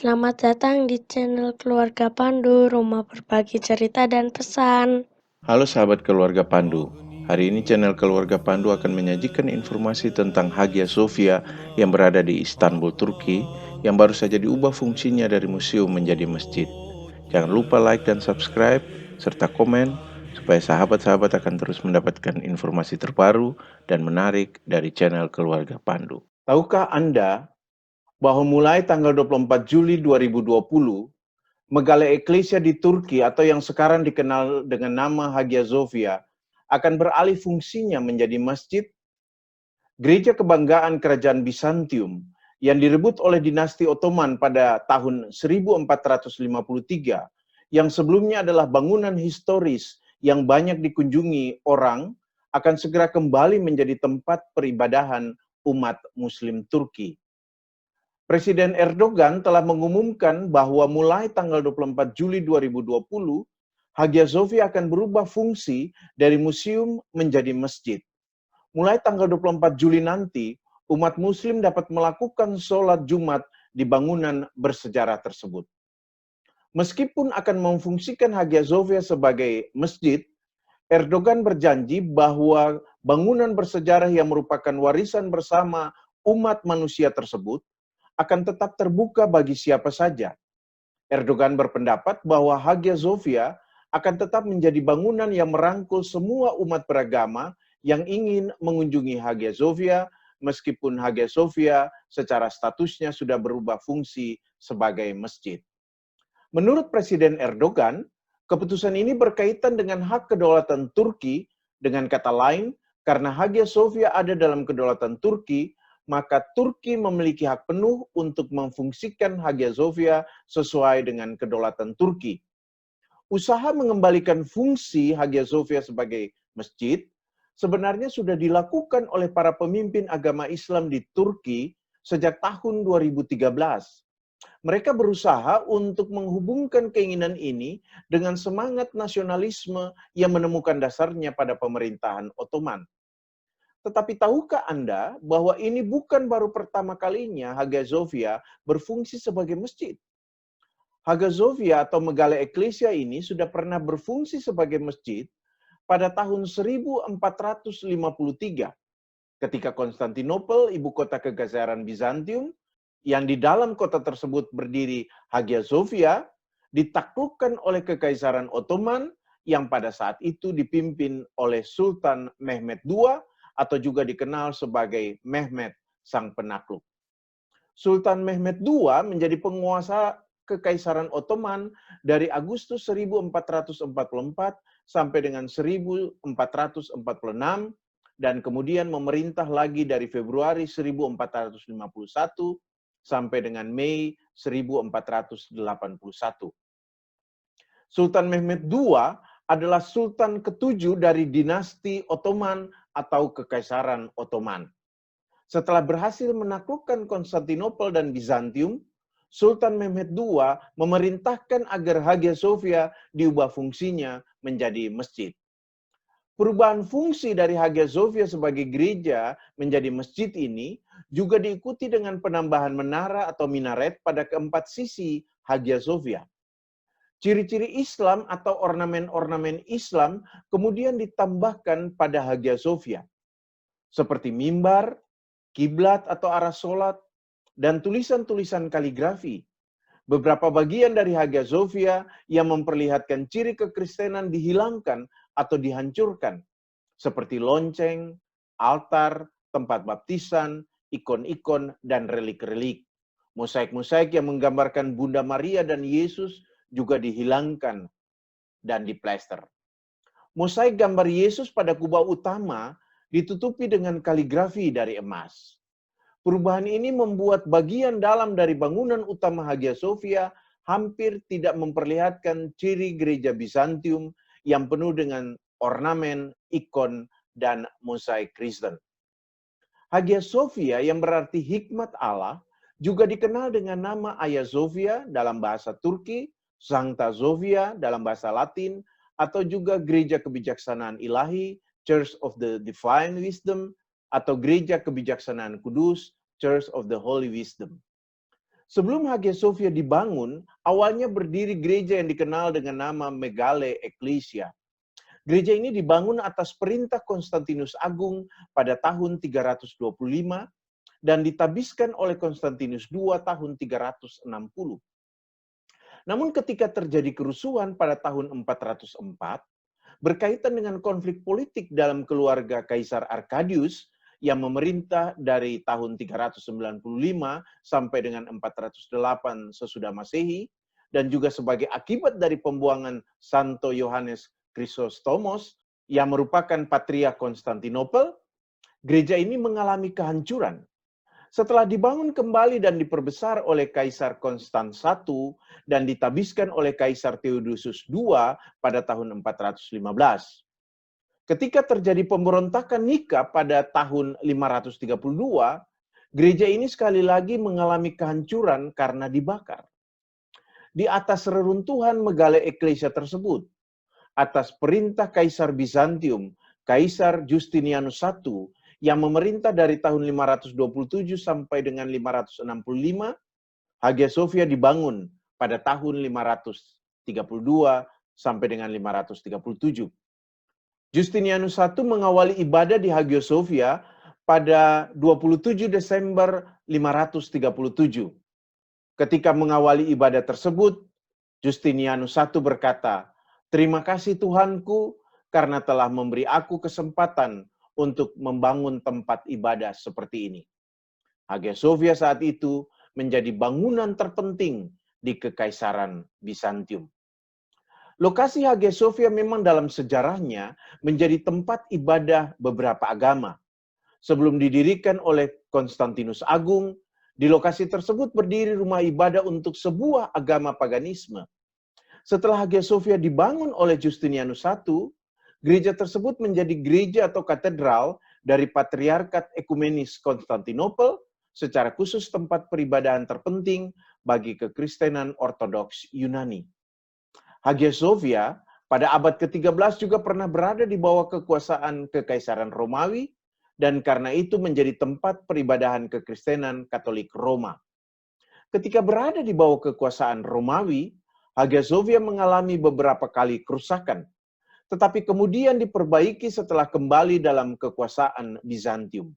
Selamat datang di channel Keluarga Pandu, rumah berbagi cerita dan pesan. Halo sahabat keluarga Pandu, hari ini channel keluarga Pandu akan menyajikan informasi tentang Hagia Sophia yang berada di Istanbul, Turki, yang baru saja diubah fungsinya dari museum menjadi masjid. Jangan lupa like dan subscribe, serta komen, supaya sahabat-sahabat akan terus mendapatkan informasi terbaru dan menarik dari channel keluarga Pandu. Tahukah Anda bahwa mulai tanggal 24 Juli 2020, Megale Eklesia di Turki atau yang sekarang dikenal dengan nama Hagia Sophia akan beralih fungsinya menjadi masjid, gereja kebanggaan kerajaan Bizantium yang direbut oleh dinasti Ottoman pada tahun 1453, yang sebelumnya adalah bangunan historis yang banyak dikunjungi orang, akan segera kembali menjadi tempat peribadahan umat Muslim Turki. Presiden Erdogan telah mengumumkan bahwa mulai tanggal 24 Juli 2020, Hagia Sophia akan berubah fungsi dari museum menjadi masjid. Mulai tanggal 24 Juli nanti, umat muslim dapat melakukan sholat Jumat di bangunan bersejarah tersebut. Meskipun akan memfungsikan Hagia Sophia sebagai masjid, Erdogan berjanji bahwa bangunan bersejarah yang merupakan warisan bersama umat manusia tersebut akan tetap terbuka bagi siapa saja. Erdogan berpendapat bahwa Hagia Sophia akan tetap menjadi bangunan yang merangkul semua umat beragama yang ingin mengunjungi Hagia Sophia, meskipun Hagia Sophia secara statusnya sudah berubah fungsi sebagai masjid. Menurut Presiden Erdogan, keputusan ini berkaitan dengan hak kedaulatan Turki. Dengan kata lain, karena Hagia Sophia ada dalam kedaulatan Turki, maka Turki memiliki hak penuh untuk memfungsikan Hagia Sophia sesuai dengan kedaulatan Turki. Usaha mengembalikan fungsi Hagia Sophia sebagai masjid sebenarnya sudah dilakukan oleh para pemimpin agama Islam di Turki sejak tahun 2013. Mereka berusaha untuk menghubungkan keinginan ini dengan semangat nasionalisme yang menemukan dasarnya pada pemerintahan Ottoman. Tetapi tahukah Anda bahwa ini bukan baru pertama kalinya Hagia Sophia berfungsi sebagai masjid? Hagia Sophia atau Megale Eklesia ini sudah pernah berfungsi sebagai masjid pada tahun 1453 ketika Konstantinopel, ibu kota kekaisaran Bizantium, yang di dalam kota tersebut berdiri Hagia Sophia, ditaklukkan oleh Kekaisaran Ottoman yang pada saat itu dipimpin oleh Sultan Mehmed II atau juga dikenal sebagai Mehmed Sang Penakluk. Sultan Mehmed II menjadi penguasa Kekaisaran Ottoman dari Agustus 1444 sampai dengan 1446 dan kemudian memerintah lagi dari Februari 1451 sampai dengan Mei 1481. Sultan Mehmed II adalah sultan ketujuh dari dinasti Ottoman atau Kekaisaran Ottoman. Setelah berhasil menaklukkan Konstantinopel dan Bizantium, Sultan Mehmed II memerintahkan agar Hagia Sophia diubah fungsinya menjadi masjid. Perubahan fungsi dari Hagia Sophia sebagai gereja menjadi masjid ini juga diikuti dengan penambahan menara atau minaret pada keempat sisi Hagia Sophia. Ciri-ciri Islam atau ornamen-ornamen Islam kemudian ditambahkan pada Hagia Sophia, seperti mimbar, kiblat atau arah sholat, dan tulisan-tulisan kaligrafi. Beberapa bagian dari Hagia Sophia yang memperlihatkan ciri kekristenan dihilangkan atau dihancurkan, seperti lonceng, altar, tempat baptisan, ikon-ikon, dan relik-relik. Mosaik-mosaik yang menggambarkan Bunda Maria dan Yesus juga dihilangkan dan diplester. Mosaik gambar Yesus pada kubah utama ditutupi dengan kaligrafi dari emas. Perubahan ini membuat bagian dalam dari bangunan utama Hagia Sophia hampir tidak memperlihatkan ciri gereja Bizantium yang penuh dengan ornamen, ikon, dan mosaik Kristen. Hagia Sophia yang berarti hikmat Allah juga dikenal dengan nama Hagia Sophia dalam bahasa Turki, Sancta Sophia dalam bahasa Latin, atau juga Gereja Kebijaksanaan Ilahi, Church of the Divine Wisdom, atau Gereja Kebijaksanaan Kudus, Church of the Holy Wisdom. Sebelum Hagia Sophia dibangun, awalnya berdiri gereja yang dikenal dengan nama Megale Ecclesia. Gereja ini dibangun atas perintah Konstantinus Agung pada tahun 325 dan ditabiskan oleh Konstantinus II tahun 360. Namun ketika terjadi kerusuhan pada tahun 404, berkaitan dengan konflik politik dalam keluarga Kaisar Arkadius yang memerintah dari tahun 395 sampai dengan 408 sesudah Masehi, dan juga sebagai akibat dari pembuangan Santo Yohanes Chrysostomos yang merupakan patriark Konstantinopel, gereja ini mengalami kehancuran. Setelah dibangun kembali dan diperbesar oleh Kaisar Konstans I dan ditabiskan oleh Kaisar Theodosius II pada tahun 415. Ketika terjadi pemberontakan Nika pada tahun 532, gereja ini sekali lagi mengalami kehancuran karena dibakar. Di atas reruntuhan Megale Ecclesia tersebut, atas perintah Kaisar Bizantium, Kaisar Justinianus I, yang memerintah dari tahun 527 sampai dengan 565, Hagia Sophia dibangun pada tahun 532 sampai dengan 537. Justinianus I mengawali ibadah di Hagia Sophia pada 27 Desember 537. Ketika mengawali ibadah tersebut, Justinianus I berkata, "Terima kasih Tuhanku karena telah memberi aku kesempatan untuk membangun tempat ibadah seperti ini." Hagia Sophia saat itu menjadi bangunan terpenting di Kekaisaran Bizantium. Lokasi Hagia Sophia memang dalam sejarahnya menjadi tempat ibadah beberapa agama. Sebelum didirikan oleh Konstantinus Agung, di lokasi tersebut berdiri rumah ibadah untuk sebuah agama paganisme. Setelah Hagia Sophia dibangun oleh Justinianus I, gereja tersebut menjadi gereja atau katedral dari Patriarkat Ekumenis Konstantinopel, secara khusus tempat peribadahan terpenting bagi kekristenan Ortodoks Yunani. Hagia Sophia pada abad ke-13 juga pernah berada di bawah kekuasaan Kekaisaran Romawi, dan karena itu menjadi tempat peribadahan kekristenan Katolik Roma. Ketika berada di bawah kekuasaan Romawi, Hagia Sophia mengalami beberapa kali kerusakan, tetapi kemudian diperbaiki setelah kembali dalam kekuasaan Bizantium.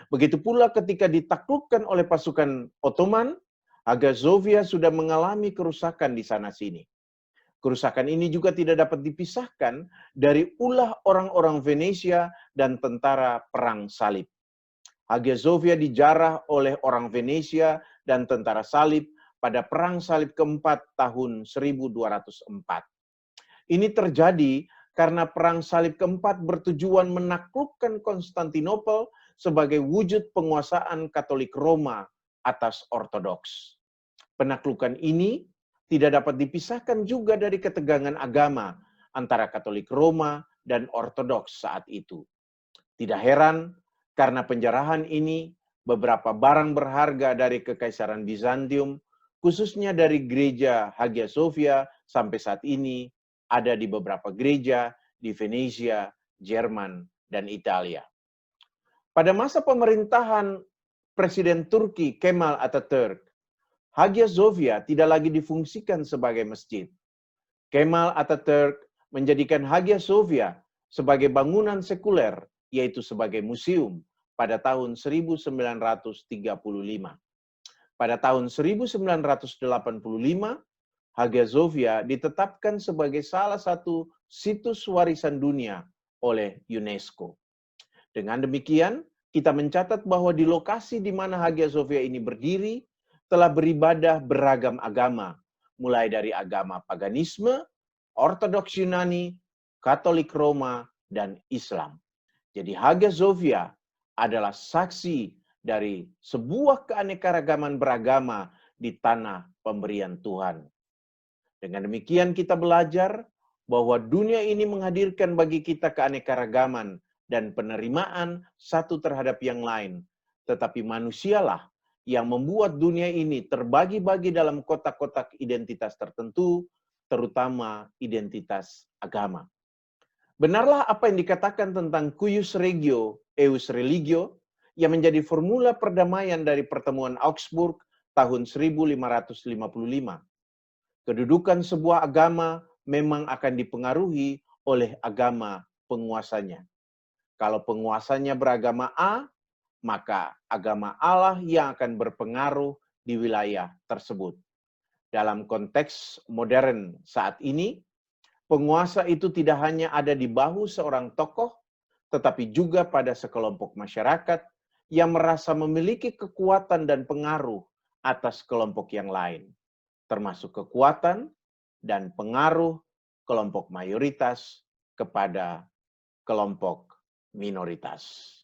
Begitu pula ketika ditaklukkan oleh pasukan Ottoman, Hagia Sophia sudah mengalami kerusakan di sana-sini. Kerusakan ini juga tidak dapat dipisahkan dari ulah orang-orang Venesia dan tentara Perang Salib. Hagia Sophia dijarah oleh orang Venesia dan tentara Salib pada Perang Salib keempat tahun 1204. Ini terjadi karena Perang Salib keempat bertujuan menaklukkan Konstantinopel sebagai wujud penguasaan Katolik Roma atas Ortodoks. Penaklukan ini tidak dapat dipisahkan juga dari ketegangan agama antara Katolik Roma dan Ortodoks saat itu. Tidak heran, karena penjarahan ini, beberapa barang berharga dari Kekaisaran Bizantium, khususnya dari gereja Hagia Sophia sampai saat ini, ada di beberapa gereja di Venesia, Jerman, dan Italia. Pada masa pemerintahan Presiden Turki Kemal Atatürk, Hagia Sophia tidak lagi difungsikan sebagai masjid. Kemal Atatürk menjadikan Hagia Sophia sebagai bangunan sekuler, yaitu sebagai museum pada tahun 1935. Pada tahun 1985, Hagia Sophia ditetapkan sebagai salah satu situs warisan dunia oleh UNESCO. Dengan demikian, kita mencatat bahwa di lokasi di mana Hagia Sophia ini berdiri, telah beribadah beragam agama, mulai dari agama paganisme, Ortodoks Yunani, Katolik Roma, dan Islam. Jadi Hagia Sophia adalah saksi dari sebuah keanekaragaman beragama di tanah pemberian Tuhan. Dengan demikian kita belajar bahwa dunia ini menghadirkan bagi kita keanekaragaman dan penerimaan satu terhadap yang lain. Tetapi manusialah yang membuat dunia ini terbagi-bagi dalam kotak-kotak identitas tertentu, terutama identitas agama. Benarlah apa yang dikatakan tentang cuius regio, eius religio, yang menjadi formula perdamaian dari pertemuan Augsburg tahun 1555. Kedudukan sebuah agama memang akan dipengaruhi oleh agama penguasanya. Kalau penguasanya beragama A, maka agama Allah yang akan berpengaruh di wilayah tersebut. Dalam konteks modern saat ini, penguasa itu tidak hanya ada di bahu seorang tokoh, tetapi juga pada sekelompok masyarakat yang merasa memiliki kekuatan dan pengaruh atas kelompok yang lain, termasuk kekuatan dan pengaruh kelompok mayoritas kepada kelompok minoritas.